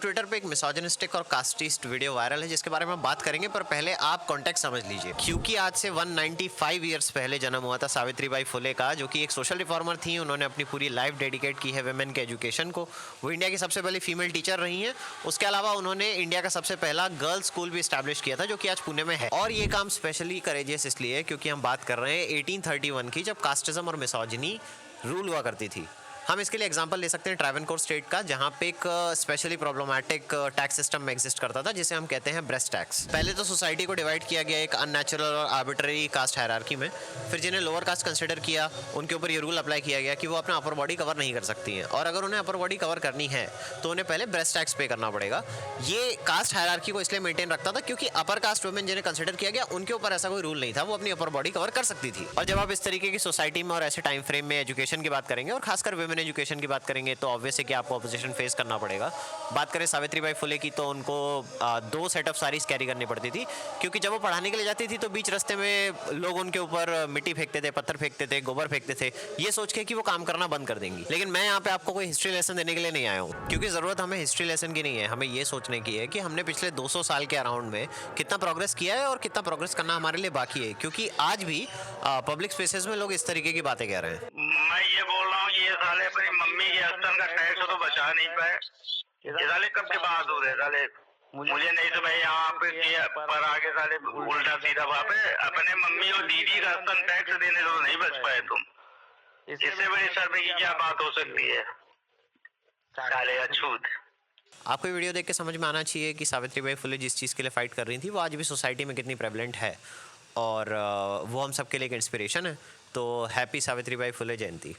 Twitter पे एक misogynistic और कास्टिस्ट वीडियो वायरल है जिसके बारे में बात करेंगे, पर पहले आप कॉन्टेक्स्ट समझ लीजिए। क्योंकि आज से 195 ईयर्स पहले जन्म हुआ था सावित्रीबाई फुले का, जो कि एक सोशल रिफॉर्मर थी। उन्होंने अपनी पूरी लाइफ डेडिकेट की है वुमेन के एजुकेशन को। वो इंडिया की सबसे पहली फीमेल टीचर रही हैं। उसके अलावा उन्होंने इंडिया का सबसे पहला गर्ल्स स्कूल भी स्टैब्लिश किया था, जो कि आज पुणे में है। और ये काम स्पेशली करेजियस इसलिए है क्योंकि हम बात कर रहे हैं 1831 की, जब कास्टिज्म और मिसोजिनी रूल हुआ करती थी। हम इसके लिए एग्जांपल ले सकते हैं ट्रावनकोर स्टेट का, जहां पे एक स्पेशली प्रॉब्लमैटिक टैक्स सिस्टम में एग्जिस्ट करता था, जिसे हम कहते हैं ब्रेस्ट टैक्स। पहले तो सोसाइटी को डिवाइड किया गया एक अननेचुरल और आर्बिट्ररी कास्ट हायरार्की में। फिर जिन्हें लोअर कास्ट कंसिडर किया, उनके ऊपर ये रूल अप्लाई किया गया कि वो अपना अपर बॉडी कवर नहीं कर सकती हैं, और अगर उन्हें अपर बॉडी कवर करनी है तो उन्हें पहले ब्रेस्ट टैक्स पे करना पड़ेगा। ये कास्ट हायरार्की को इसलिए मेंटेन रखता था क्योंकि अपर कास्ट वुमेन जिन्हें कंसिडर किया गया, उनके ऊपर ऐसा कोई रूल नहीं था, वो अपनी अपर बॉडी कवर कर सकती थी। और जब आप इस तरीके की सोसाइटी में और ऐसे टाइम फ्रेम में एजुकेशन की बात करेंगे, और खासकर वुमेन एजुकेशन की बात करेंगे, तो ऑब्वियस है कि आपको ऑपोजिशन फेस करना पड़ेगा। बात करें सावित्रीबाई फुले की, तो उनको 2 सेट ऑफ साड़ीज कैरी करनी पड़ती थी, क्योंकि जब वो पढ़ाने के लिए जाती थी तो बीच रास्ते में लोग उनके ऊपर मिट्टी फेंकते थे, पत्थर फेंकते थे, गोबर फेंकते थे, ये सोच के कि वो काम करना बंद कर देंगी। लेकिन मैं यहाँ पे आपको कोई हिस्ट्री लेसन देने के लिए नहीं आया हूँ, क्योंकि जरूरत हमें हिस्ट्री लेसन की नहीं है। हमें ये सोचने की है कि हमने पिछले 200 साल के अराउंड में कितना प्रोग्रेस किया है और कितना प्रोग्रेस करना हमारे लिए बाकी है, क्योंकि आज भी पब्लिक स्पेसेस में लोग इस तरीके की बातें कह रहे हैं। मैं ये बोल रहा हूँ, ये साले अपनी मम्मी के हस्बैंड का टैक्स तो बचा नहीं पाए। ये साले कब के बाद हो रहे साले, मुझे नहीं तो मैं यहाँ पे पर आगे साले उल्टा सीधा वहाँ पे अपने मम्मी और दीदी का हस्बैंड टैक्स देने तो नहीं बच पाए तुम। इससे बड़ी शर्म की क्या बात हो सकती है साले अछूत। आपको ये वीडियो देख के समझ में आना चाहिए कि सावित्रीबाई फुले जिस चीज़ के लिए फाइट कर रही थी, वो आज भी सोसाइटी में कितनी प्रेवलेंट है, और वो हम सबके लिए एक इंस्पिरेशन है। तो हैप्पी सावित्रीबाई फुले जयंती।